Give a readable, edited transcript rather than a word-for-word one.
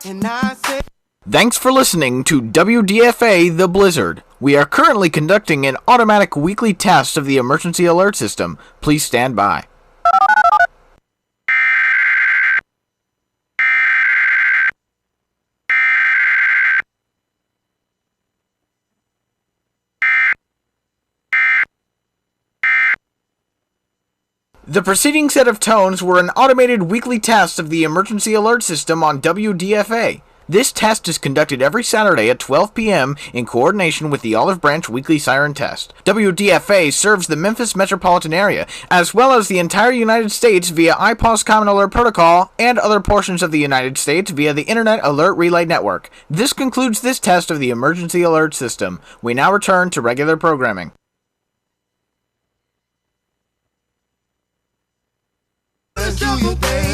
And I say, Thanks for listening to WDFA The Blizzard. We are currently conducting an automatic weekly test of the emergency alert system. Please stand by. The preceding set of tones were an automated weekly test of the emergency alert system on WDFA. This test is conducted every Saturday at 12 p.m. in coordination with the Olive Branch Weekly Siren Test. WDFA serves the Memphis metropolitan area, as well as the entire United States via IPAWS Common Alert Protocol and other portions of the United States via the Internet Alert Relay Network. This concludes this test of the emergency alert system. We now return to regular programming. let's do you, baby.